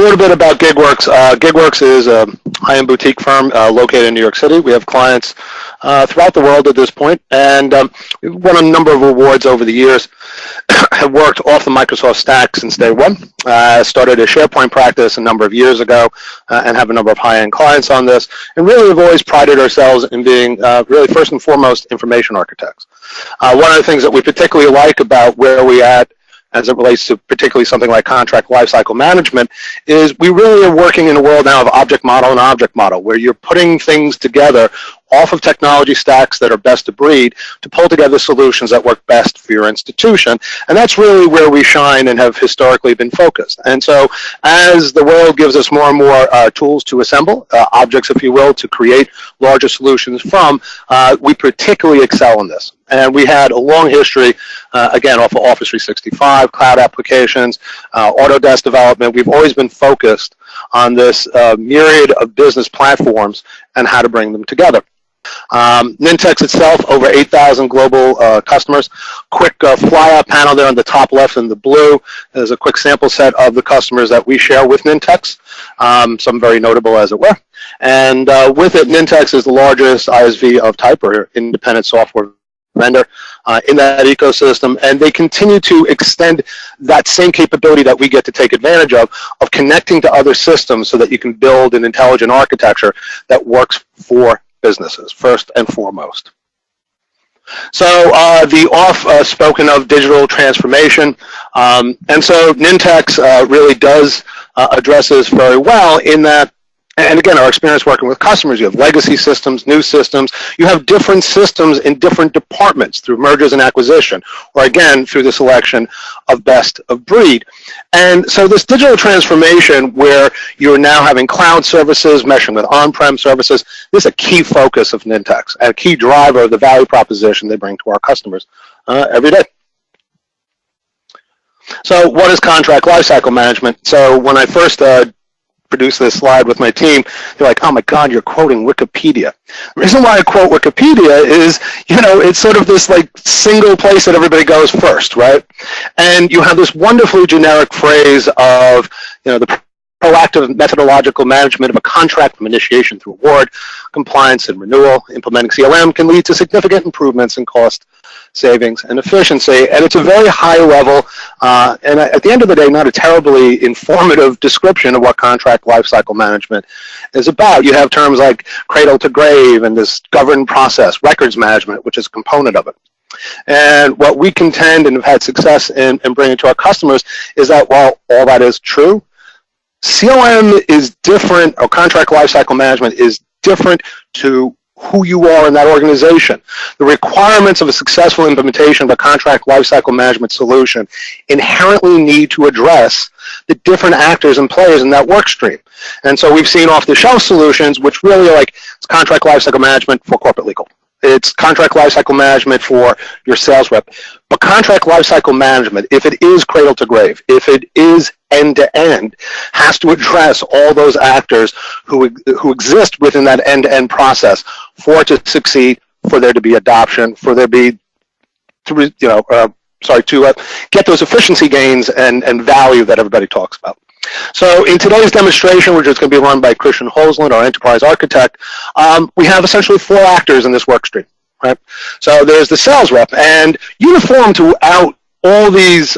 little bit about GigWerks. GigWerks is a high-end boutique firm located in New York City. We have clients throughout the world at this point, and we've won a number of awards over the years. Have worked off the Microsoft stack since day one. Started a SharePoint practice a number of years ago and have a number of high-end clients on this, and really have always prided ourselves in being really first and foremost information architects. One of the things that we particularly like about where we at as it relates to particularly something like contract lifecycle management, is we really are working in a world now of object model and object model, where you're putting things together off of technology stacks that are best of breed to pull together solutions that work best for your institution. And that's really where we shine and have historically been focused. And so as the world gives us more and more tools to assemble, objects, if you will, to create larger solutions from, we particularly excel in this. And we had a long history, again, off of Office 365, cloud applications, Autodesk development. We've always been focused on this myriad of business platforms and how to bring them together. Nintex itself, over 8,000 global customers. Quick fly-out panel there on the top left in the blue is a quick sample set of the customers that we share with Nintex, some very notable as it were. And with it, Nintex is the largest ISV of type, or independent software vendor in that ecosystem, and they continue to extend that same capability that we get to take advantage of connecting to other systems so that you can build an intelligent architecture that works for businesses, first and foremost. So the oft-spoken of digital transformation, and so Nintex really does address this very well in that. And again, our experience working with customers, you have legacy systems, new systems, you have different systems in different departments through mergers and acquisition, or again, through the selection of best of breed. And so this digital transformation where you're now having cloud services meshing with on-prem services, this is a key focus of Nintex and a key driver of the value proposition they bring to our customers every day. So what is contract lifecycle management? So when I first produce this slide with my team, they're like, oh my God, you're quoting Wikipedia. The reason why I quote Wikipedia is, you know, it's sort of this like single place that everybody goes first, right? And you have this wonderfully generic phrase of, you know, the proactive methodological management of a contract from initiation through award, compliance and renewal. Implementing CLM can lead to significant improvements in cost savings and efficiency, and it's a very high level and at the end of the day not a terribly informative description of what contract lifecycle management is about. You have terms like cradle to grave and this governed process, records management, which is a component of it. And what we contend and have had success in bringing to our customers is that while all that is true, CLM is different, or contract lifecycle management is different to who you are in that organization. The requirements of a successful implementation of a contract lifecycle management solution inherently need to address the different actors and players in that work stream. And so we've seen off-the-shelf solutions which really are like, it's contract lifecycle management for corporate legal. It's contract lifecycle management for your sales rep. But contract lifecycle management, if it is cradle to grave, if it is end-to-end, has to address all those actors who exist within that end-to-end process for it to succeed, for there to be adoption, for there to be, to get those efficiency gains and value that everybody talks about. So in today's demonstration, which is going to be run by Christian Holzland, our enterprise architect, we have essentially 4 actors in this work stream, right? So there's the sales rep, and uniform throughout all these,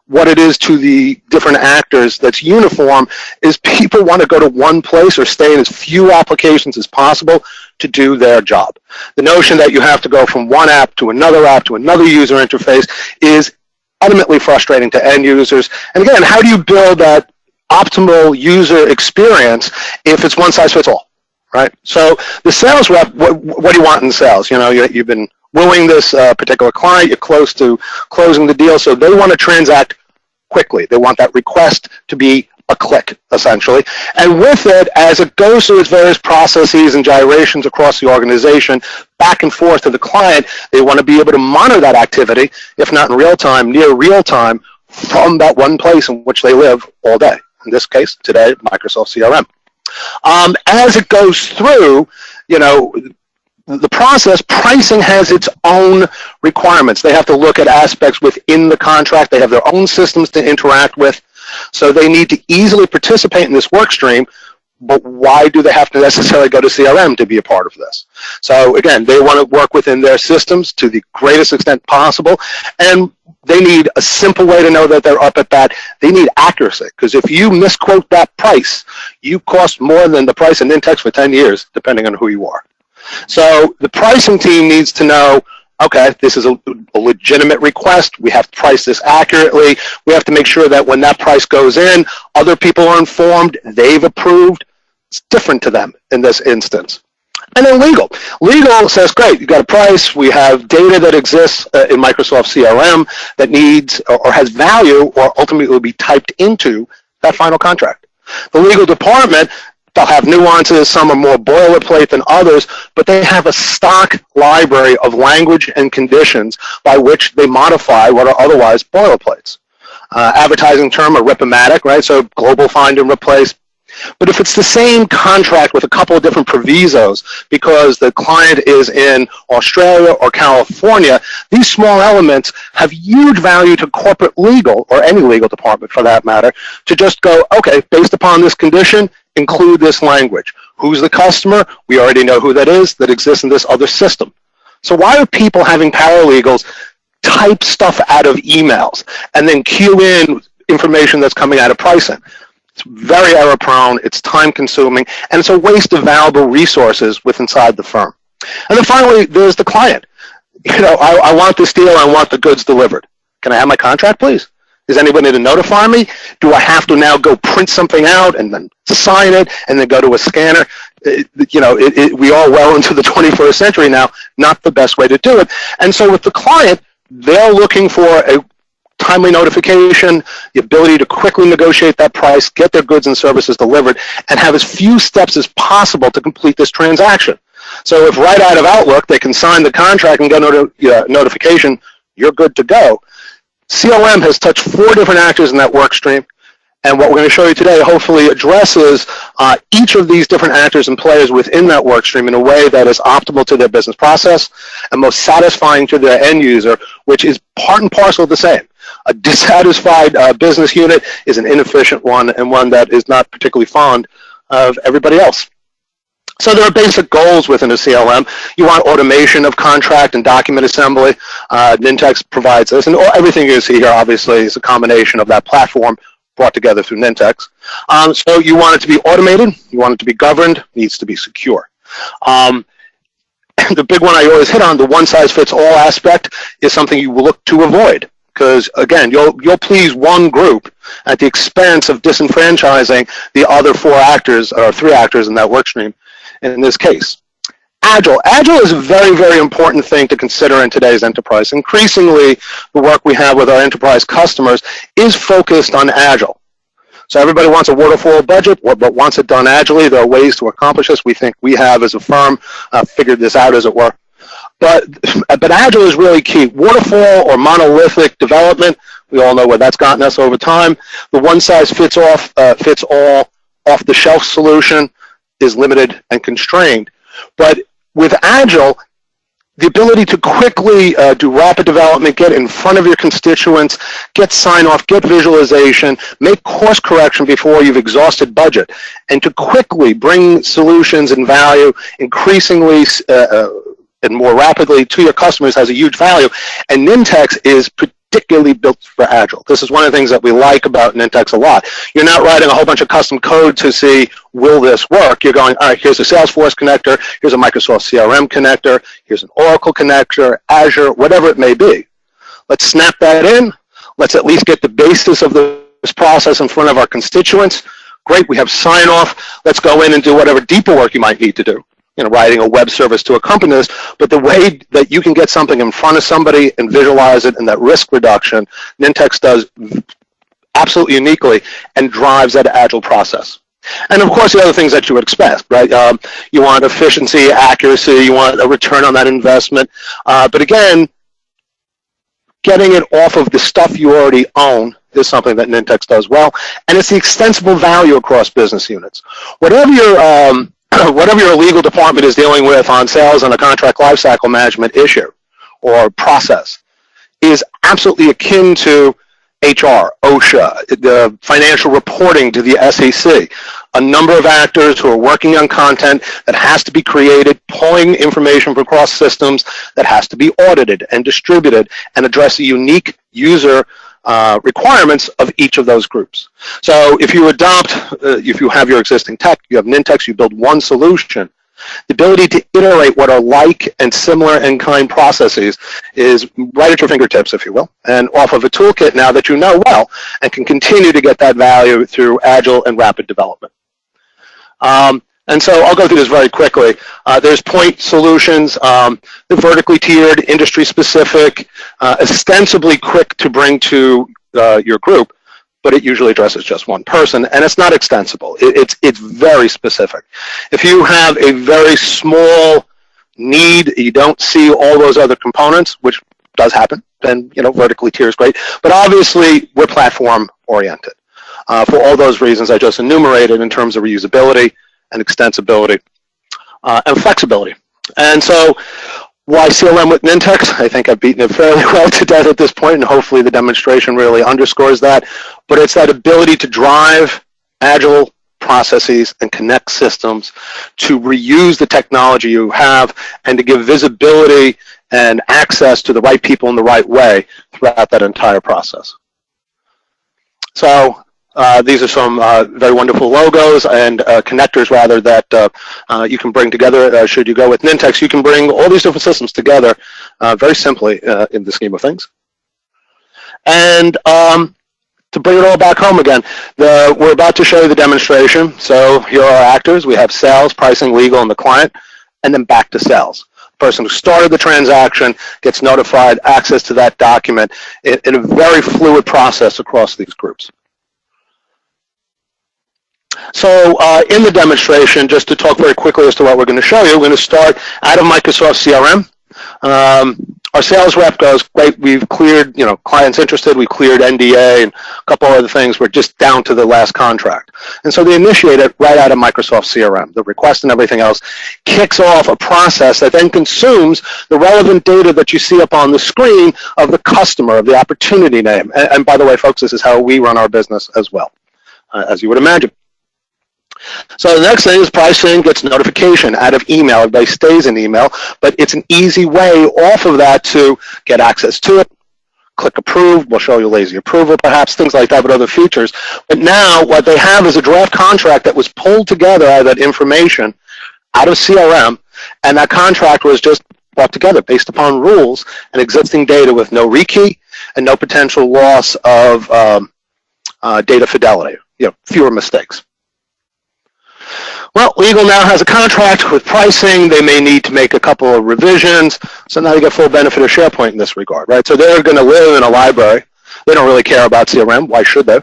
what it is to the different actors that's uniform is people want to go to one place or stay in as few applications as possible to do their job. The notion that you have to go from one app to another user interface is ultimately frustrating to end users. And again, how do you build that optimal user experience if it's one size fits all, right? So the sales rep, what do you want in sales? You know, you've been wooing this particular client, you're close to closing the deal, so they want to transact quickly. They want that request to be a click, essentially. And with it, as it goes through its various processes and gyrations across the organization, back and forth to the client, they want to be able to monitor that activity, if not in real time, near real time, from that one place in which they live all day. In this case, today, Microsoft CRM. As it goes through, you know, the process, pricing has its own requirements. They have to look at aspects within the contract. They have their own systems to interact with. So they need to easily participate in this work stream, but why do they have to necessarily go to CRM to be a part of this? So again, they want to work within their systems to the greatest extent possible, and they need a simple way to know that they're up at bat. They need accuracy, because if you misquote that price, you cost more than the price in Nintex for 10 years, depending on who you are. So the pricing team needs to know, okay, this is a legitimate request. We have to price this accurately. We have to make sure that when that price goes in, other people are informed, they've approved. It's different to them in this instance. And then legal. Legal says, great, you got a price. We have data that exists in Microsoft CRM that needs or has value or ultimately will be typed into that final contract. The legal department, they'll have nuances. Some are more boilerplate than others, but they have a stock library of language and conditions by which they modify what are otherwise boilerplates. Advertising term, a rip-o-matic, right? So global find and replace. But if it's the same contract with a couple of different provisos because the client is in Australia or California, these small elements have huge value to corporate legal, or any legal department for that matter, to just go, okay, based upon this condition, include this language. Who's the customer? We already know who that is, that exists in this other system. So why are people having paralegals type stuff out of emails and then queue in information that's coming out of pricing? It's very error prone, it's time consuming, and it's a waste of valuable resources inside the firm. And then finally, there's the client. You know, I want this deal, I want the goods delivered. Can I have my contract, please? Is anybody to notify me? Do I have to now go print something out and then sign it and then go to a scanner? We are well into the 21st century now, not the best way to do it. And so with the client, they're looking for a timely notification, the ability to quickly negotiate that price, get their goods and services delivered, and have as few steps as possible to complete this transaction. So if right out of Outlook they can sign the contract and get notification, you're good to go. CLM has touched 4 different actors in that work stream, and what we're going to show you today hopefully addresses each of these different actors and players within that work stream in a way that is optimal to their business process and most satisfying to their end user, which is part and parcel of the same. A dissatisfied business unit is an inefficient one, and one that is not particularly fond of everybody else. So there are basic goals within a CLM. You want automation of contract and document assembly. Nintex provides this, and everything you see here obviously is a combination of that platform brought together through Nintex. So you want it to be automated, you want it to be governed, needs to be secure. The big one I always hit on, the one-size-fits-all aspect, is something you will look to avoid. Because, again, you'll please one group at the expense of disenfranchising the other 4 actors, or 3 actors in that work stream in this case. Agile. Agile is a very, very important thing to consider in today's enterprise. Increasingly, the work we have with our enterprise customers is focused on Agile. So everybody wants a waterfall budget, but wants it done agilely. There are ways to accomplish this. We think we have, as a firm, figured this out, as it were. But Agile is really key. Waterfall or monolithic development, we all know where that's gotten us over time. The one-size-fits-all, off-the-shelf solution is limited and constrained. But with Agile, the ability to quickly do rapid development, get in front of your constituents, get sign-off, get visualization, make course correction before you've exhausted budget, and to quickly bring solutions and value increasingly and more rapidly to your customers has a huge value. And Nintex is particularly built for Agile. This is one of the things that we like about Nintex a lot. You're not writing a whole bunch of custom code to see, will this work? You're going, all right, here's a Salesforce connector, here's a Microsoft CRM connector, here's an Oracle connector, Azure, whatever it may be. Let's snap that in. Let's at least get the basis of this process in front of our constituents. Great, we have sign-off. Let's go in and do whatever deeper work you might need to do. Writing a web service to accompany this, but the way that you can get something in front of somebody and visualize it and that risk reduction, Nintex does absolutely uniquely and drives that Agile process. And of course, the other things that you would expect, right? You want efficiency, accuracy, you want a return on that investment. But again, getting it off of the stuff you already own is something that Nintex does well, and it's the extensible value across business units. Whatever your legal department is dealing with on sales and a contract lifecycle management issue or process is absolutely akin to HR, OSHA, the financial reporting to the SEC, a number of actors who are working on content that has to be created, pulling information from across systems that has to be audited and distributed and address the unique user requirements of each of those groups. So if you if you have your existing tech, you have Nintex, you build one solution, the ability to iterate what are like and similar in kind processes is right at your fingertips, if you will, and off of a toolkit now that you know well and can continue to get that value through agile and rapid development. And so I'll go through this very quickly. There's point solutions, they're vertically tiered, industry specific, ostensibly quick to bring to your group, but it usually addresses just one person, and it's not extensible. It's very specific. If you have a very small need, you don't see all those other components, which does happen, then vertically tier is great. But obviously, we're platform oriented for all those reasons I just enumerated in terms of reusability and extensibility and flexibility. And so, why CLM with Nintex? I think I've beaten it fairly well to death at this point, and hopefully the demonstration really underscores that. But it's that ability to drive agile processes and connect systems to reuse the technology you have and to give visibility and access to the right people in the right way throughout that entire process. So these are some very wonderful logos and connectors, rather, that you can bring together. Should you go with Nintex, you can bring all these different systems together very simply in the scheme of things. And to bring it all back home again, we're about to show you the demonstration. So here are our actors. We have sales, pricing, legal, and the client, and then back to sales. The person who started the transaction gets notified, access to that document in a very fluid process across these groups. So in the demonstration, just to talk very quickly as to what we're going to show you, we're going to start out of Microsoft CRM. Our sales rep goes, great, we've cleared, clients interested, we cleared NDA and a couple other things, we're just down to the last contract. And so they initiate it right out of Microsoft CRM. The request and everything else kicks off a process that then consumes the relevant data that you see up on the screen of the customer, of the opportunity name. And by the way, folks, this is how we run our business as well, as you would imagine. So the next thing is pricing gets notification out of email. Everybody stays in email, but it's an easy way off of that to get access to it. Click approve. We'll show you lazy approval, perhaps, things like that, but other features. But now what they have is a draft contract that was pulled together out of that information out of CRM, and that contract was just brought together based upon rules and existing data with no rekey and no potential loss of data fidelity, fewer mistakes. Well, legal now has a contract with pricing. They may need to make a couple of revisions. So now they get full benefit of SharePoint in this regard, right? So they're going to live in a library. They don't really care about CRM. Why should they?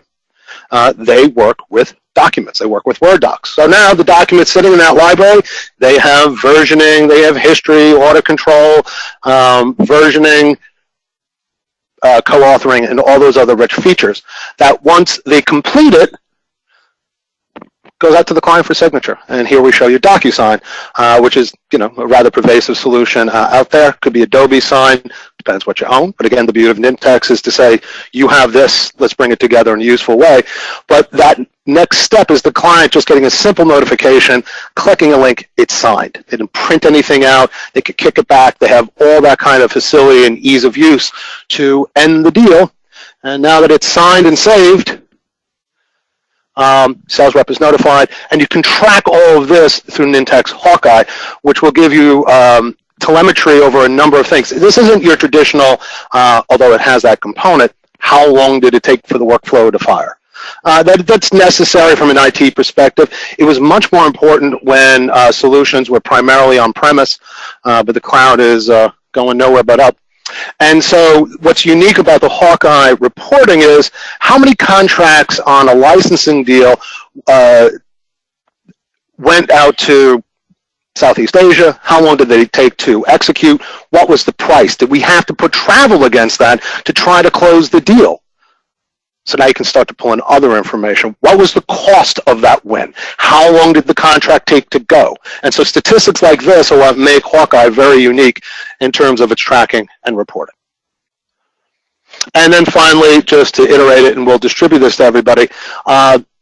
They work with documents. They work with Word docs. So now the documents sitting in that library, they have versioning, they have history, audit control, versioning, co-authoring, and all those other rich features that once they complete it, goes out to the client for signature. And here we show you DocuSign, which is a rather pervasive solution out there. Could be Adobe Sign, depends what you own. But again, the beauty of Nintex is to say, you have this, let's bring it together in a useful way. But that next step is the client just getting a simple notification, clicking a link, it's signed. They didn't print anything out, they could kick it back, they have all that kind of facility and ease of use to end the deal. And now that it's signed and saved, sales rep is notified, and you can track all of this through Nintex Hawkeye, which will give you telemetry over a number of things. This isn't your traditional, although it has that component, how long did it take for the workflow to fire? That's necessary from an IT perspective. It was much more important when solutions were primarily on-premise, but the cloud is going nowhere but up. And so what's unique about the Hawkeye reporting is how many contracts on a licensing deal went out to Southeast Asia? How long did they take to execute? What was the price? Did we have to put travel against that to try to close the deal? So now you can start to pull in other information. What was the cost of that win? How long did the contract take to go? And so statistics like this are what make Hawkeye very unique in terms of its tracking and reporting. And then finally, just to iterate it, and we'll distribute this to everybody,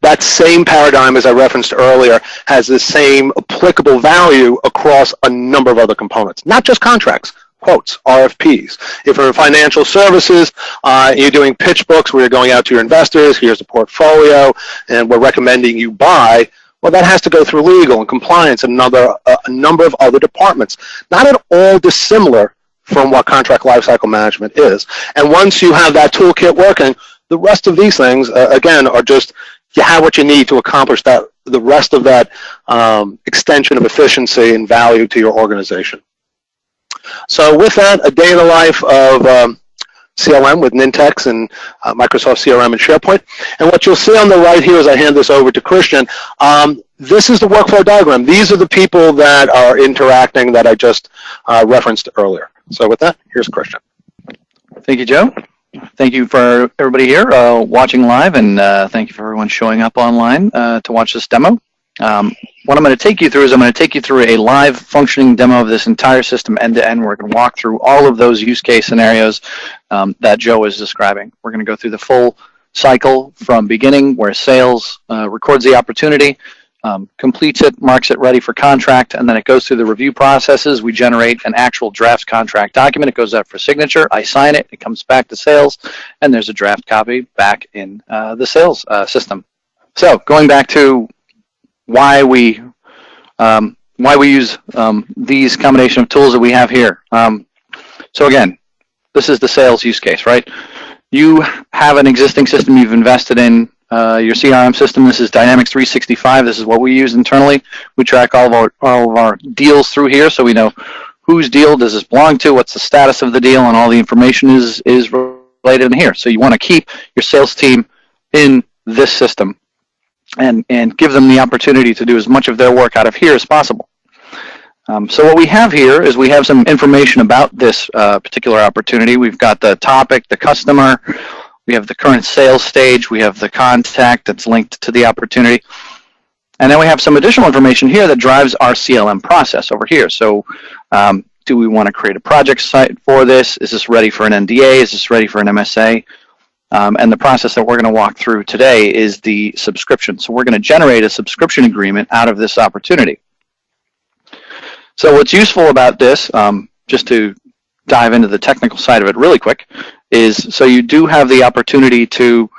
that same paradigm, as I referenced earlier, has the same applicable value across a number of other components, not just contracts, quotes, RFPs. If you're in financial services, you're doing pitch books where you're going out to your investors, here's a portfolio, and we're recommending you buy, well, that has to go through legal and compliance and a number of other departments. Not at all dissimilar from what contract lifecycle management is. And once you have that toolkit working, the rest of these things, again, are just, you have what you need to accomplish that, the rest of that extension of efficiency and value to your organization. So with that, a day in the life of CLM with Nintex and Microsoft CRM and SharePoint. And what you'll see on the right here as I hand this over to Christian, this is the workflow diagram. These are the people that are interacting that I just referenced earlier. So with that, here's Christian. Thank you, Joe. Thank you for everybody here watching live, and thank you for everyone showing up online to watch this demo. What I'm going to take you through is I'm going to take you through a live functioning demo of this entire system end to end. We're going to walk through all of those use case scenarios that Joe is describing. We're going to go through the full cycle from beginning where sales records the opportunity, completes it, marks it ready for contract, and then it goes through the review processes. We generate an actual draft contract document. It goes out for signature. I sign it. It comes back to sales, and there's a draft copy back in the sales system. So going back to why we use these combination of tools that we have here. So again, this is the sales use case, right? You have an existing system you've invested in, your CRM system. This is Dynamics 365. This is what we use internally. We track all of our deals through here, so we know whose deal does this belong to, what's the status of the deal, and all the information is related in here. So you want to keep your sales team in this system and give them the opportunity to do as much of their work out of here as possible. So what we have here is we have some information about this particular opportunity. We've got the topic, the customer, we have the current sales stage, we have the contact that's linked to the opportunity, and then we have some additional information here that drives our CLM process over here. So do we want to create a project site for this? Is this ready for an NDA? Is this ready for an MSA? And the process that we're going to walk through today is the subscription. So we're going to generate a subscription agreement out of this opportunity. So what's useful about this, just to dive into the technical side of it really quick, is so you do have the opportunity to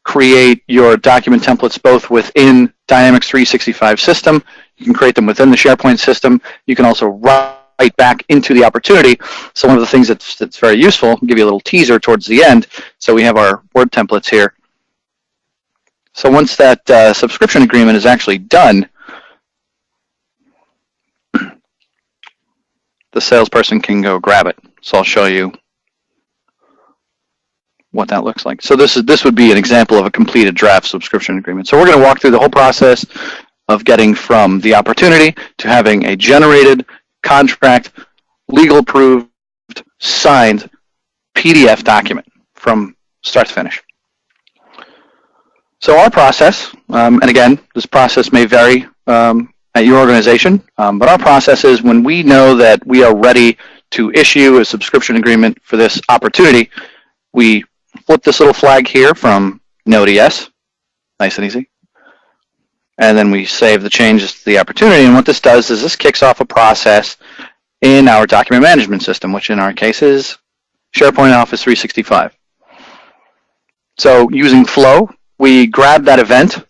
create your document templates both within Dynamics 365 system. You can create them within the SharePoint system. You can also write back into the opportunity. So one of the things that's very useful, I'll give you a little teaser towards the end. So we have our Word templates here. So once that subscription agreement is actually done, the salesperson can go grab it. So I'll show you what that looks like. So this would be an example of a completed draft subscription agreement. So we're going to walk through the whole process of getting from the opportunity to having a generated contract, legal approved, signed PDF document from start to finish. So our process, and again, this process may vary at your organization, but our process is when we know that we are ready to issue a subscription agreement for this opportunity, we flip this little flag here from Node ES, nice and easy, and then we save the changes to the opportunity. And what this does is this kicks off a process in our document management system, which in our case is SharePoint Office 365. So using Flow, we grab that event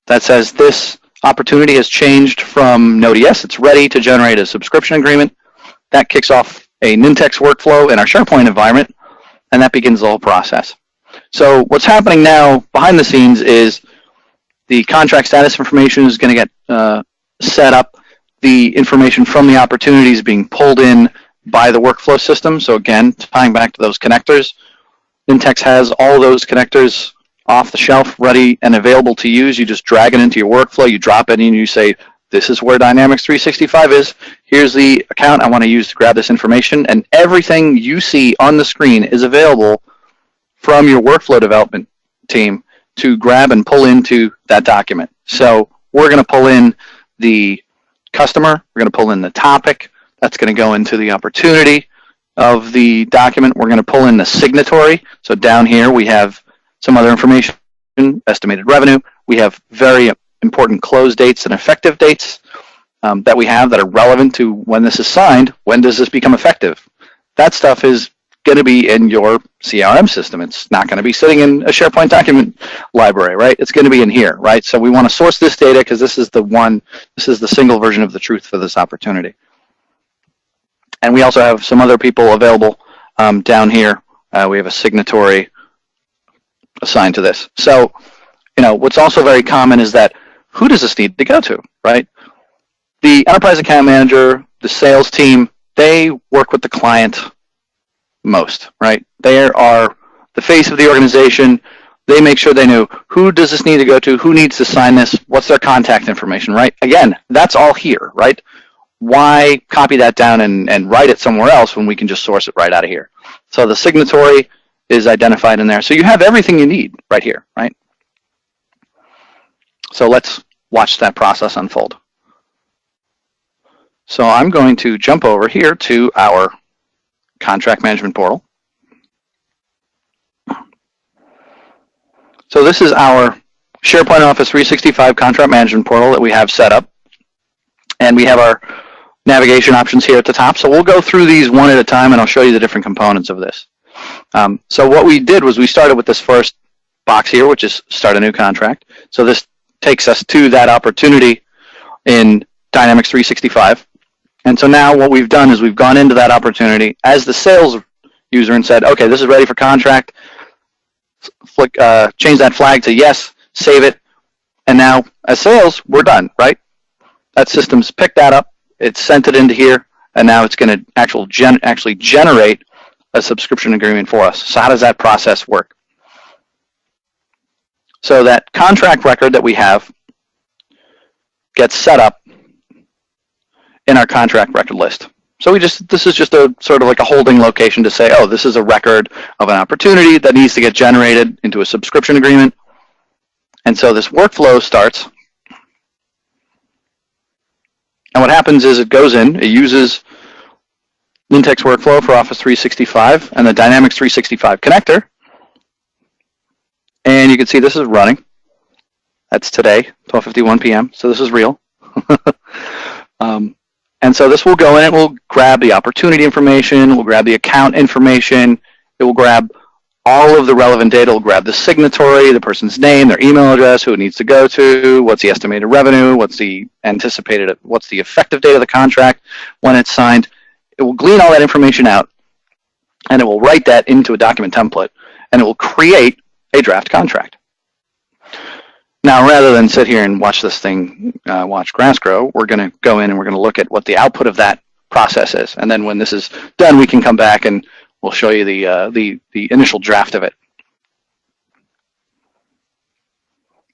that says this opportunity has changed from Node ES. It's ready to generate a subscription agreement. That kicks off a Nintex workflow in our SharePoint environment, and that begins the whole process. So what's happening now behind the scenes is the contract status information is going to get set up. The information from the opportunity is being pulled in by the workflow system. So again, tying back to those connectors, Nintex has all those connectors off the shelf, ready and available to use. You just drag it into your workflow, you drop it in, and you say, this is where Dynamics 365 is. Here's the account I want to use to grab this information, and everything you see on the screen is available from your workflow development team to grab and pull into that document. So we're going to pull in the customer, we're going to pull in the topic, that's going to go into the opportunity, of the document, we're going to pull in the signatory. So down here we have some other information, estimated revenue. We have very important close dates and effective dates that we have that are relevant to when this is signed. When does this become effective? That stuff is going to be in your CRM system. It's not going to be sitting in a SharePoint document library, right? It's going to be in here, right? So we want to source this data because this is the single version of the truth for this opportunity. And we also have some other people available down here. We have a signatory assigned to this. So, what's also very common is that who does this need to go to, right? The enterprise account manager, the sales team, they work with the client most, right? They are the face of the organization. They make sure they know who does this need to go to, who needs to sign this, what's their contact information, right? Again, that's all here, right? Why copy that down and write it somewhere else when we can just source it right out of here? So the signatory is identified in there. So you have everything you need right here, right? So let's watch that process unfold. So I'm going to jump over here to our contract management portal. So this is our SharePoint Office 365 contract management portal that we have set up. And we have our navigation options here at the top. So we'll go through these one at a time and I'll show you the different components of this. So what we did was we started with this first box here, which is start a new contract. So this takes us to that opportunity in Dynamics 365. And so now what we've done is we've gone into that opportunity as the sales user and said, okay, this is ready for contract. Change that flag to yes, save it. And now as sales, we're done, right? That system's picked that up, it's sent it into here, and now it's going to actually generate a subscription agreement for us. So how does that process work? So that contract record that we have gets set up in our contract record list. So this is just a sort of like a holding location to say, oh, this is a record of an opportunity that needs to get generated into a subscription agreement. And so this workflow starts. And what happens is it goes in, it uses Nintex workflow for Office 365 and the Dynamics 365 connector. And you can see this is running. That's today, 12:51 p.m. So this is real. And so this will go in, it will grab the opportunity information, we'll grab the account information, it will grab all of the relevant data, it will grab the signatory, the person's name, their email address, who it needs to go to, what's the estimated revenue, what's the effective date of the contract when it's signed. It will glean all that information out, and it will write that into a document template, and it will create a draft contract. Now, rather than sit here and watch this thing, watch grass grow, we're going to go in and we're going to look at what the output of that process is. And then when this is done, we can come back and we'll show you the initial draft of it.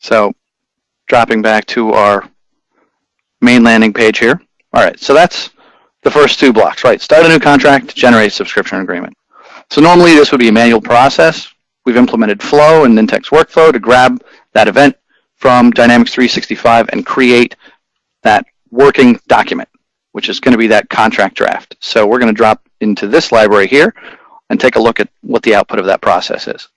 So dropping back to our main landing page here. All right, so that's the first two blocks, right? Start a new contract, generate a subscription agreement. So normally this would be a manual process. We've implemented Flow and Nintex Workflow to grab that event from Dynamics 365 and create that working document, which is going to be that contract draft. So we're going to drop into this library here and take a look at what the output of that process is.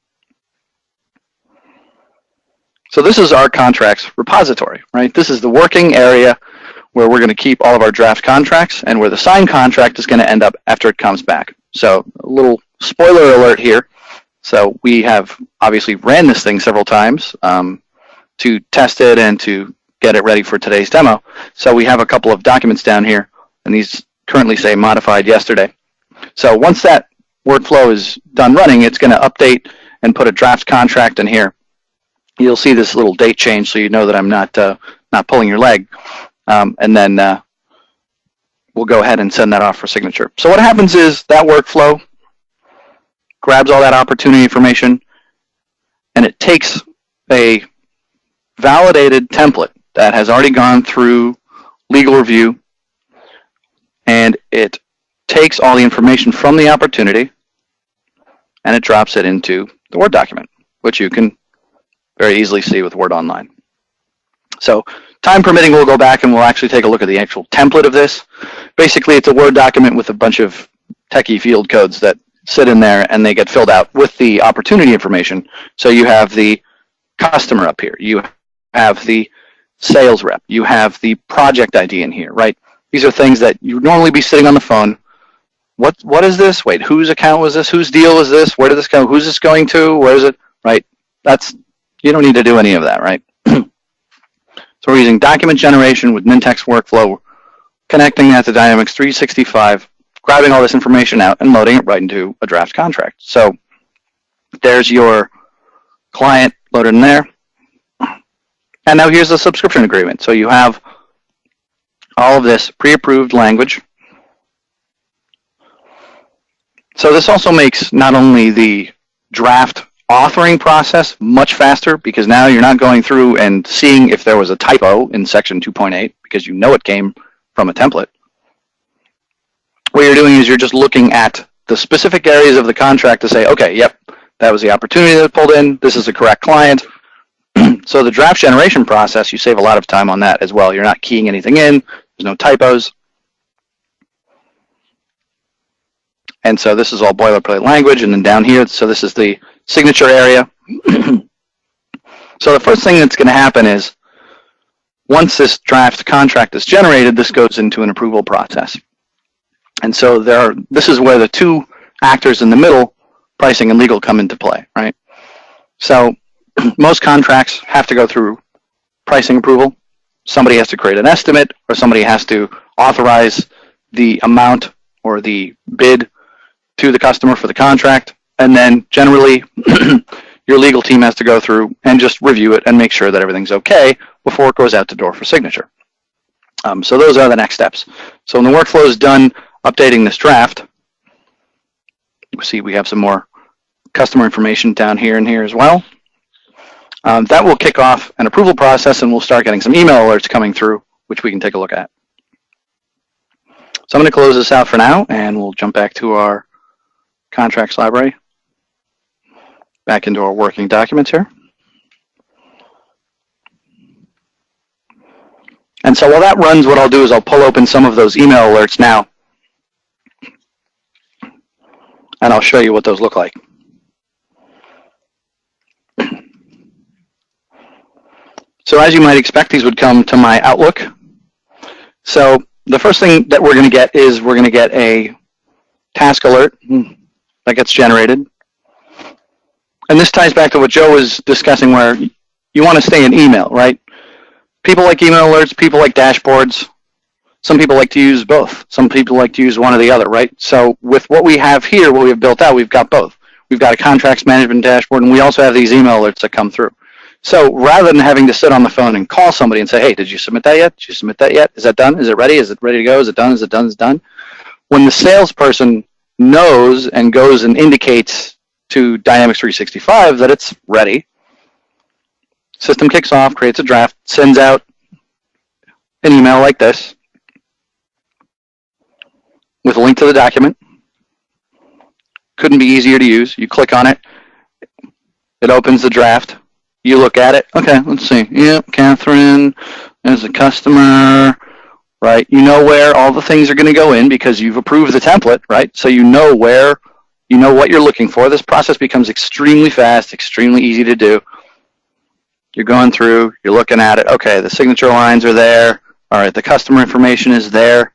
So this is our contracts repository, right? This is the working area where we're going to keep all of our draft contracts and where the signed contract is going to end up after it comes back. So a little spoiler alert here. So we have obviously ran this thing several times to test it and to get it ready for today's demo. So we have a couple of documents down here, and these currently say modified yesterday. So once that workflow is done running, it's going to update and put a draft contract in here. You'll see this little date change, so you know that I'm not pulling your leg. And then we'll go ahead and send that off for signature. So what happens is that workflow grabs all that opportunity information, and it takes a validated template that has already gone through legal review, and it takes all the information from the opportunity and it drops it into the Word document, which you can very easily see with Word Online. So time permitting, we'll go back and we'll actually take a look at the actual template of this. Basically, it's a Word document with a bunch of techie field codes that sit in there, and they get filled out with the opportunity information. So you have the customer up here, you have the sales rep, you have the project ID in here, right? These are things that you would normally be sitting on the phone. What is this? Wait, whose account was this? Whose deal was this? Where did this go? Who's this going to? Where is it? Right? You don't need to do any of that, right? So we're using document generation with Nintex workflow, connecting that to Dynamics 365, grabbing all this information out and loading it right into a draft contract. So there's your client loaded in there. And now here's the subscription agreement. So you have all of this pre-approved language. So this also makes not only the draft authoring process much faster, because now you're not going through and seeing if there was a typo in section 2.8 because you know it came from a template. What you're doing is you're just looking at the specific areas of the contract to say, okay, yep, that was the opportunity that pulled in, this is the correct client. So the draft generation process, you save a lot of time on that as well. You're not keying anything in, there's no typos. And so this is all boilerplate language, and then down here, so this is the signature area. So the first thing that's going to happen is once this draft contract is generated, this goes into an approval process. And so this is where the two actors in the middle, pricing and legal, come into play, right? So most contracts have to go through pricing approval. Somebody has to create an estimate, or somebody has to authorize the amount or the bid to the customer for the contract, and then generally your legal team has to go through and just review it and make sure that everything's okay before it goes out the door for signature. So those are the next steps. So when the workflow is done updating this draft, you see we have some more customer information down here and here as well. That will kick off an approval process, and we'll start getting some email alerts coming through, which we can take a look at. So I'm going to close this out for now, and we'll jump back to our contracts library, back into our working documents here. And so while that runs, what I'll do is I'll pull open some of those email alerts now, and I'll show you what those look like. So as you might expect, these would come to my Outlook. So the first thing that we're going to get is we're going to get a task alert that gets generated. And this ties back to what Joe was discussing, where you want to stay in email, right? People like email alerts, people like dashboards. Some people like to use both. Some people like to use one or the other, right? So with what we have here, what we've built out, we've got both. We've got a contracts management dashboard, and we also have these email alerts that come through. So rather than having to sit on the phone and call somebody and say, hey, did you submit that yet? Did you submit that yet? Is that done? Is it ready? Is it ready to go? Is it done? Is it done? Is it done? When the salesperson knows and goes and indicates to Dynamics 365 that it's ready, system kicks off, creates a draft, sends out an email like this with a link to the document. Couldn't be easier to use. You click on it. It opens the draft. You look at it. Okay, let's see. Yep, Catherine is a customer, right? You know where all the things are going to go in because you've approved the template, right? So you know where, you know what you're looking for. This process becomes extremely fast, extremely easy to do. You're going through, you're looking at it. Okay, the signature lines are there. All right, the customer information is there.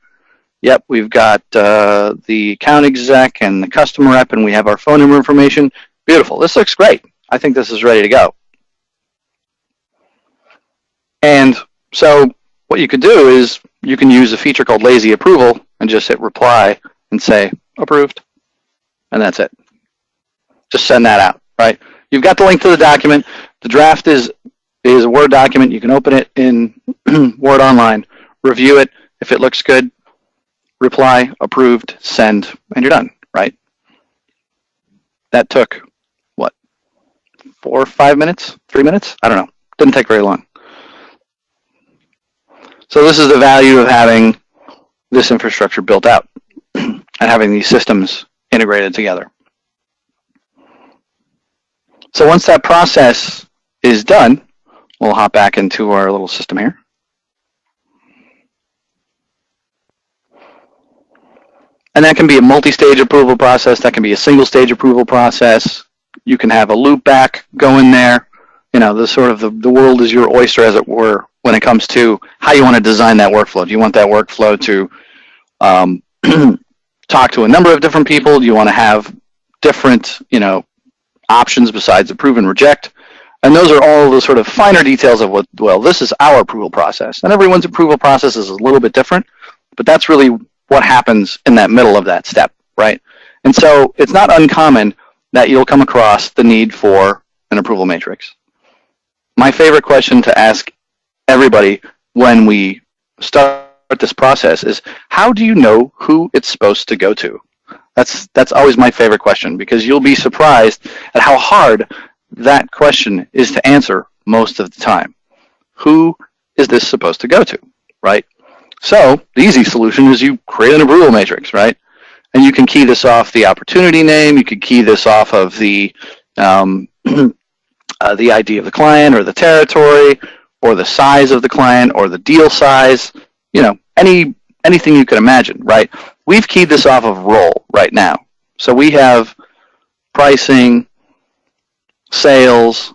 Yep, we've got the account exec and the customer rep, and we have our phone number information. Beautiful. This looks great. I think this is ready to go. And so what you could do is you can use a feature called lazy approval and just hit reply and say approved, and that's it. Just send that out, right? You've got the link to the document. The draft is a Word document. You can open it in Word Online, review it. If it looks good, reply, approved, send, and you're done, right? That took, what, 4 or 5 minutes? 3 minutes? I don't know. Didn't take very long. So this is the value of having this infrastructure built out and having these systems integrated together. So once that process is done, we'll hop back into our little system here. And that can be a multi-stage approval process. That can be a single-stage approval process. You can have a loop back go in there. The sort of the world is your oyster, as it were, when it comes to how you want to design that workflow. Do you want that workflow to talk to a number of different people? Do you want to have different, options besides approve and reject? And those are all the sort of finer details of this is our approval process. And everyone's approval process is a little bit different, but that's really what happens in that middle of that step, right? And so it's not uncommon that you'll come across the need for an approval matrix. My favorite question to ask everybody when we start this process is, how do you know who it's supposed to go to? That's always my favorite question, because you'll be surprised at how hard that question is to answer most of the time. Who is this supposed to go to, right? So the easy solution is you create an approval matrix, right? And you can key this off the opportunity name. You can key this off of the ID of the client, or the territory, or the size of the client, or the deal size. Anything you can imagine, right? We've keyed this off of role right now. So we have pricing, sales,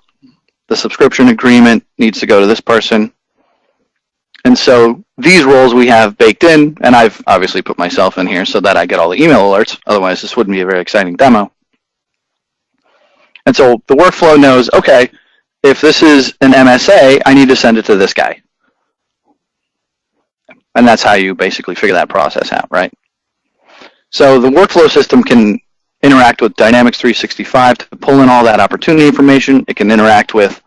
the subscription agreement needs to go to this person. And so these roles we have baked in, and I've obviously put myself in here so that I get all the email alerts. Otherwise, this wouldn't be a very exciting demo. And so the workflow knows, okay, if this is an MSA, I need to send it to this guy. And that's how you basically figure that process out, right? So the workflow system can interact with Dynamics 365 to pull in all that opportunity information. It can interact with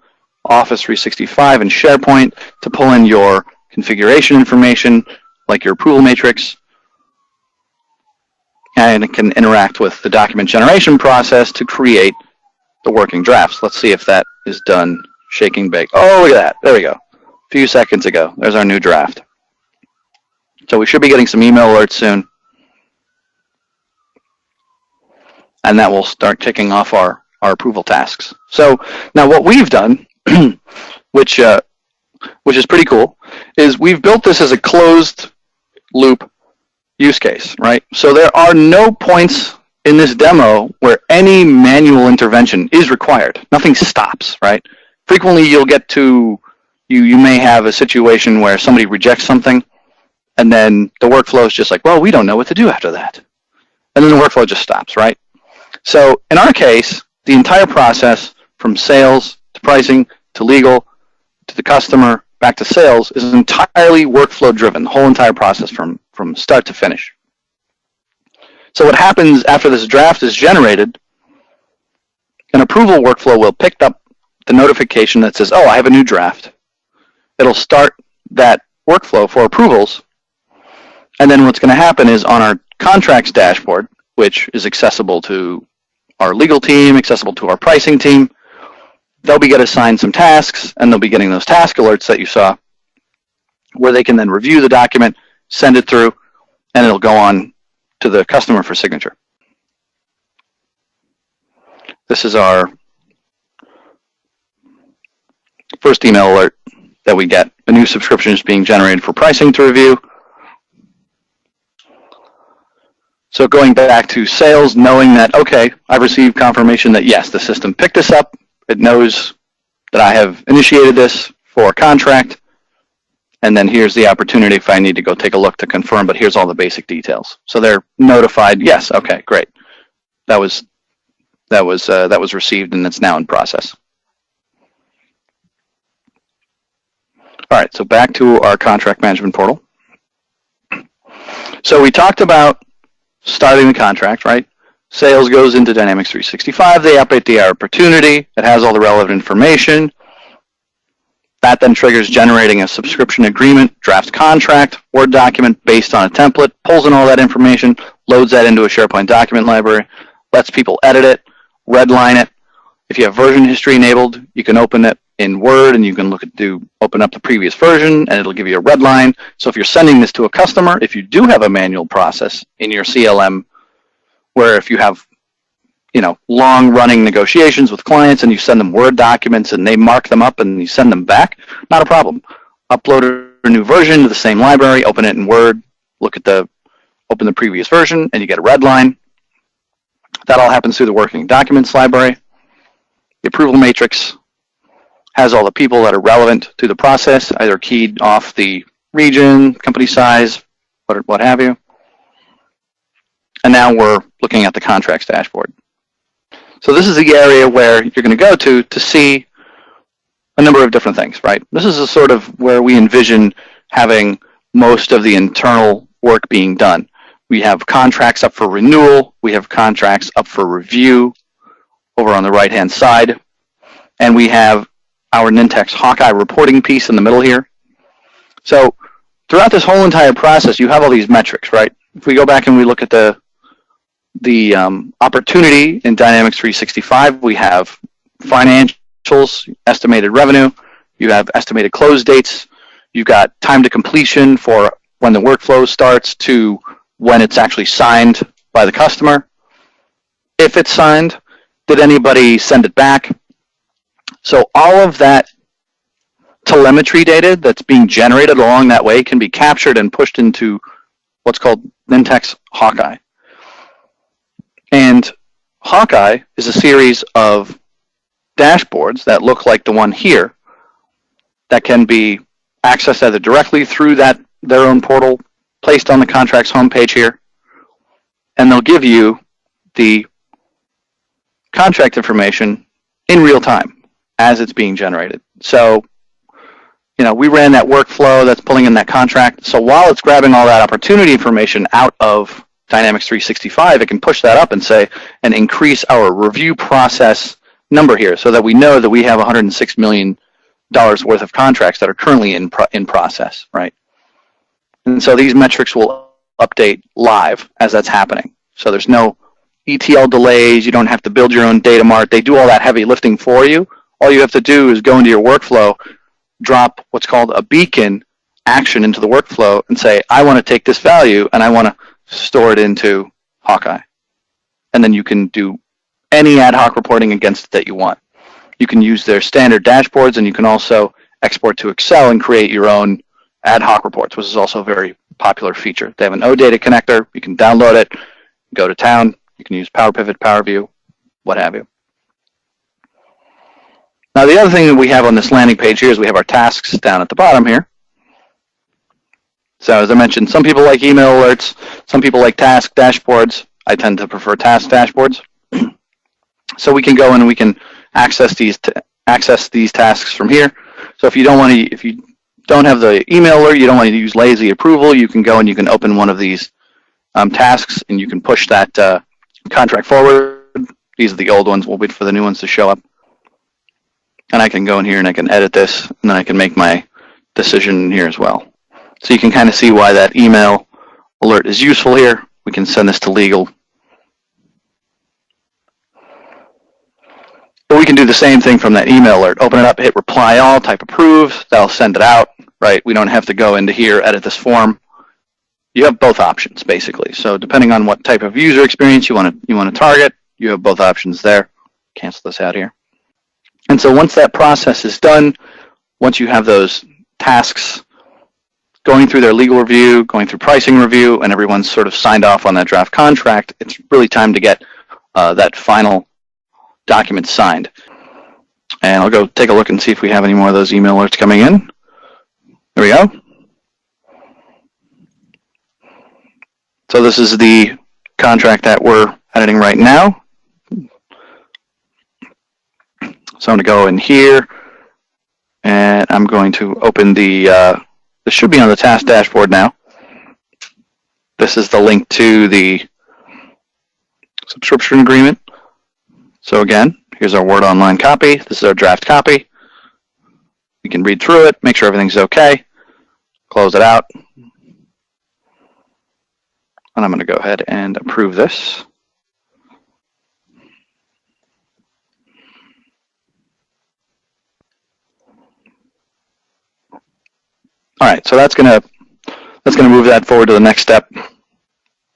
Office 365 and SharePoint to pull in your configuration information, like your approval matrix. And it can interact with the document generation process to create the working drafts. Let's see if that is done. Shaking bake. Oh, look at that. There we go. A few seconds ago. There's our new draft. So we should be getting some email alerts soon. And that will start ticking off our approval tasks. So now what we've done, which is pretty cool, is we've built this as a closed loop use case, right? So there are no points in this demo where any manual intervention is required. Nothing stops, right? Frequently you'll get to, you may have a situation where somebody rejects something, and then the workflow is just like, well, we don't know what to do after that. And then the workflow just stops, right? So in our case, the entire process from sales to pricing to legal to the customer back to sales is entirely workflow driven, the whole entire process from start to finish. So what happens after this draft is generated, an approval workflow will pick up the notification that says, oh, I have a new draft. It'll start that workflow for approvals. And then what's going to happen is on our contracts dashboard, which is accessible to our legal team, accessible to our pricing team, they'll be getting assigned some tasks, and they'll be getting those task alerts that you saw, where they can then review the document, send it through, and it'll go on to the customer for signature. This is our first email alert that we get. A new subscription is being generated for pricing to review. So going back to sales, knowing that, okay, I've received confirmation that, yes, the system picked this up. It knows that I have initiated this for a contract. And then here's the opportunity if I need to go take a look to confirm, but here's all the basic details. So they're notified, yes, okay, great. That was received, and it's now in process. All right, so back to our contract management portal. So we talked about starting the contract, right? Sales goes into Dynamics 365. They update the opportunity. It has all the relevant information. That then triggers generating a subscription agreement, drafts contract, Word document based on a template, pulls in all that information, loads that into a SharePoint document library, lets people edit it, redline it. If you have version history enabled, you can open it in Word and you can open up the previous version and it'll give you a red line. So if you're sending this to a customer, if you do have a manual process in your CLM, where if you have long-running negotiations with clients and you send them Word documents and they mark them up and you send them back, not a problem. Upload a new version to the same library, open it in Word, look at the open the previous version, and you get a red line. That all happens through the working documents library. The approval matrix has all the people that are relevant to the process, either keyed off the region, company size, what have you. And now we're looking at the contracts dashboard. So this is the area where you're going to go to see a number of different things, right? This is a sort of where we envision having most of the internal work being done. We have contracts up for renewal. We have contracts up for review over on the right-hand side. And we have our Nintex Hawkeye reporting piece in the middle here. So throughout this whole entire process, you have all these metrics, right? If we go back and we look at the opportunity in Dynamics 365, we have financials, estimated revenue, you have estimated close dates, you've got time to completion for when the workflow starts to when it's actually signed by the customer. If it's signed, did anybody send it back? So all of that telemetry data that's being generated along that way can be captured and pushed into what's called Nintex Hawkeye. And Hawkeye is a series of dashboards that look like the one here that can be accessed either directly through their own portal, placed on the contracts homepage here, and they'll give you the contract information in real time as it's being generated. So, we ran that workflow that's pulling in that contract. So while it's grabbing all that opportunity information out of Dynamics 365, it can push that up and increase our review process number here so that we know that we have $106 million worth of contracts that are currently in process, right? And so these metrics will update live as that's happening. So there's no ETL delays. You don't have to build your own data mart. They do all that heavy lifting for you. All you have to do is go into your workflow, drop what's called a beacon action into the workflow and say, I want to take this value and I want to store it into Hawkeye. And then you can do any ad hoc reporting against it that you want. You can use their standard dashboards, and you can also export to Excel and create your own ad hoc reports, which is also a very popular feature. They have an OData connector. You can download it, go to town. You can use Power Pivot, Power View, what have you. Now, the other thing that we have on this landing page here is we have our tasks down at the bottom here. So as I mentioned, some people like email alerts, some people like task dashboards. I tend to prefer task dashboards. So we can go in and we can access these tasks from here. So if you don't have the email alert, you don't want to use lazy approval, you can go and you can open one of these tasks and you can push that contract forward. These are the old ones. We'll wait for the new ones to show up. And I can go in here and I can edit this, and then I can make my decision in here as well. So you can kind of see why that email alert is useful here. We can send this to legal. But we can do the same thing from that email alert. Open it up, hit reply all, type approve. That'll send it out, right? We don't have to go into here, edit this form. You have both options, basically. So depending on what type of user experience you want to target, you have both options there. Cancel this out here. And so once that process is done, once you have those tasks going through their legal review, going through pricing review, and everyone's sort of signed off on that draft contract, it's really time to get that final document signed. And I'll go take a look and see if we have any more of those email alerts coming in. There we go. So this is the contract that we're editing right now. So I'm going to go in here, and I'm going to open this should be on the task dashboard now. This is the link to the subscription agreement. So again, here's our Word Online copy. This is our draft copy. We can read through it, make sure everything's okay, close it out. And I'm going to go ahead and approve this. All right, so that's gonna move that forward to the next step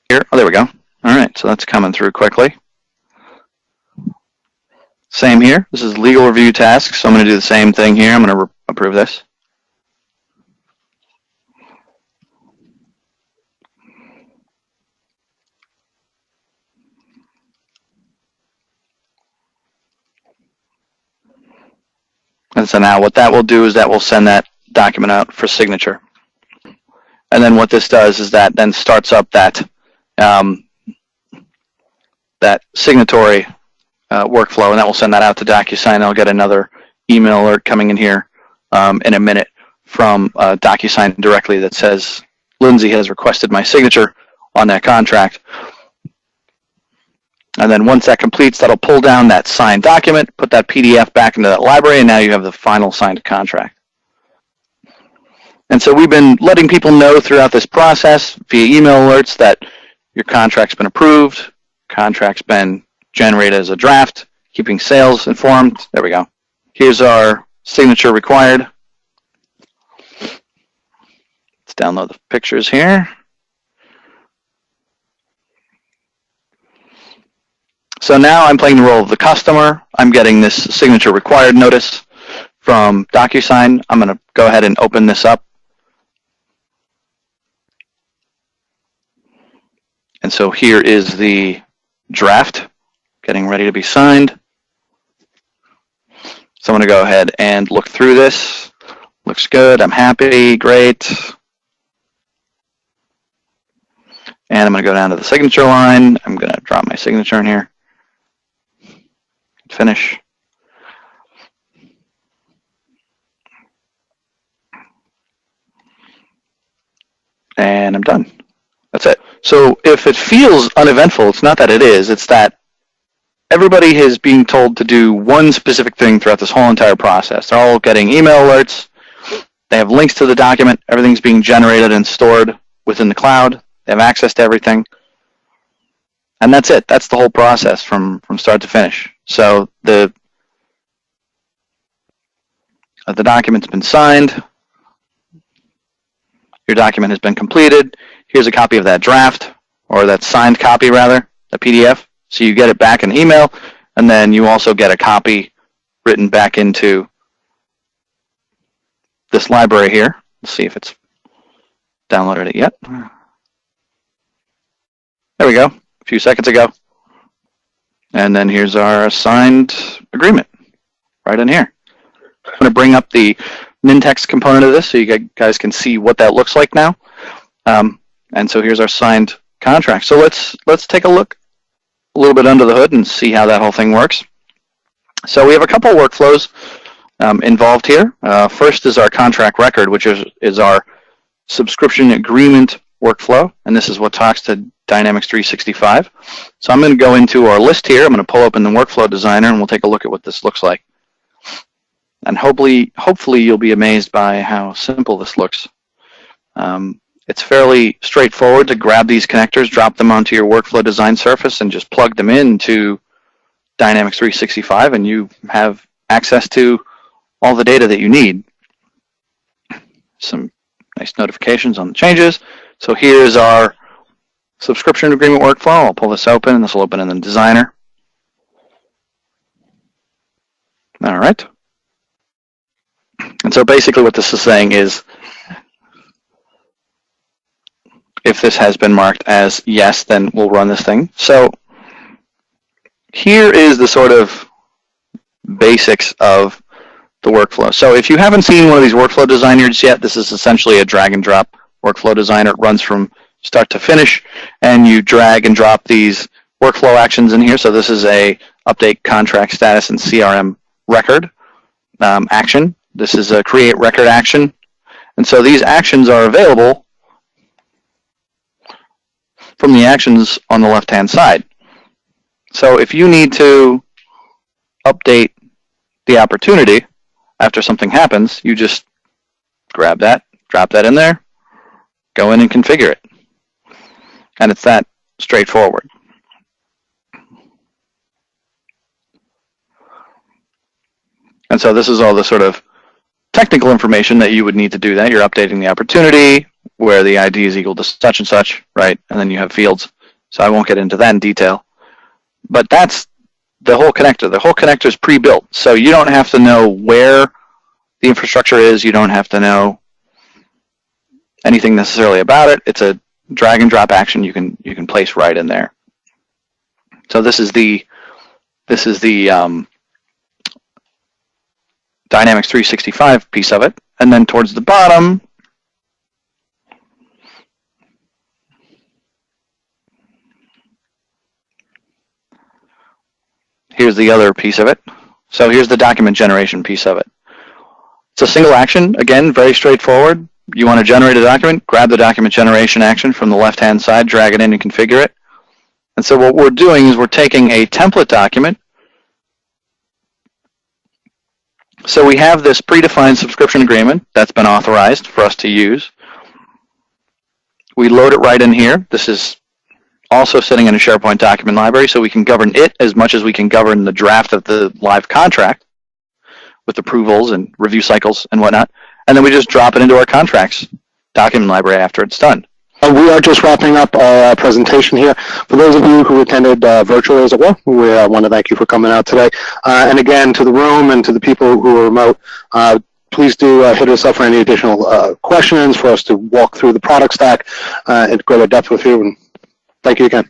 here. Oh, there we go. All right, so that's coming through quickly. Same here. This is legal review tasks. So I'm going to do the same thing here. I'm going to approve this. And so now what that will do is that will send that document out for signature. And then what this does is that then starts up that that signatory workflow, and that will send that out to DocuSign. I'll get another email alert coming in here in a minute from DocuSign directly that says Lindsay has requested my signature on that contract. And then once that completes, that'll pull down that signed document, put that PDF back into that library, and now you have the final signed contract. And so we've been letting people know throughout this process via email alerts that your contract's been approved, contract's been generated as a draft, keeping sales informed. There we go. Here's our signature required. Let's download the pictures here. So now I'm playing the role of the customer. I'm getting this signature required notice from DocuSign. I'm going to go ahead and open this up. And so here is the draft getting ready to be signed. So I'm going to go ahead and look through this. Looks good. I'm happy. Great. And I'm going to go down to the signature line. I'm going to drop my signature in here. Finish. And I'm done. That's it. So if it feels uneventful, it's not that it is. It's that everybody is being told to do one specific thing throughout this whole entire process. They're all getting email alerts. They have links to the document. Everything's being generated and stored within the cloud. They have access to everything. And that's it. That's the whole process from start to finish. So the document's been signed. Your document has been completed. Here's a copy of that draft, or that signed copy rather, the PDF. So you get it back in email, and then you also get a copy written back into this library here. Let's see if it's downloaded it yet. There we go, a few seconds ago. And then here's our signed agreement right in here. I'm going to bring up the Nintex component of this so you guys can see what that looks like now. And so here's our signed contract. So let's take a look a little bit under the hood and see how that whole thing works. So we have a couple workflows involved here. First is our contract record, which is our subscription agreement workflow, and this is what talks to Dynamics 365. So I'm going to go into our list here. I'm going to pull open the workflow designer, and we'll take a look at what this looks like. And hopefully you'll be amazed by how simple this looks. It's fairly straightforward to grab these connectors, drop them onto your workflow design surface, and just plug them into Dynamics 365, and you have access to all the data that you need. Some nice notifications on the changes. So here's our subscription agreement workflow. I'll pull this open, and this will open in the designer. All right. And so basically what this is saying is, if this has been marked as yes, then we'll run this thing. So here is the sort of basics of the workflow. So if you haven't seen one of these workflow designers yet, this is essentially a drag and drop workflow designer. It runs from start to finish, and you drag and drop these workflow actions in here. So this is a update contract status and CRM record action. This is a create record action. And so these actions are available from the actions on the left-hand side. So if you need to update the opportunity after something happens, you just grab that, drop that in there, go in and configure it. And it's that straightforward. And so this is all the sort of technical information that you would need to do that. You're updating the opportunity, where the ID is equal to such and such, right? And then you have fields. So I won't get into that in detail. But that's the whole connector. The whole connector is pre-built. So you don't have to know where the infrastructure is. You don't have to know anything necessarily about it. It's a drag and drop action you can place right in there. So this is the Dynamics 365 piece of it. And then towards the bottom, here's the other piece of it. So here's the document generation piece of it. It's a single action, again, very straightforward. You want to generate a document, grab the document generation action from the left-hand side, drag it in and configure it. And so what we're doing is we're taking a template document. So we have this predefined subscription agreement that's been authorized for us to use. We load it right in here. This is also sitting in a SharePoint document library, so we can govern it as much as we can govern the draft of the live contract with approvals and review cycles and whatnot. And then we just drop it into our contracts document library after it's done. We are just wrapping up our presentation here. For those of you who attended virtually as well, we want to thank you for coming out today. And again, to the room and to the people who are remote, please do hit us up for any additional questions for us to walk through the product stack in greater depth with you. And thank you again.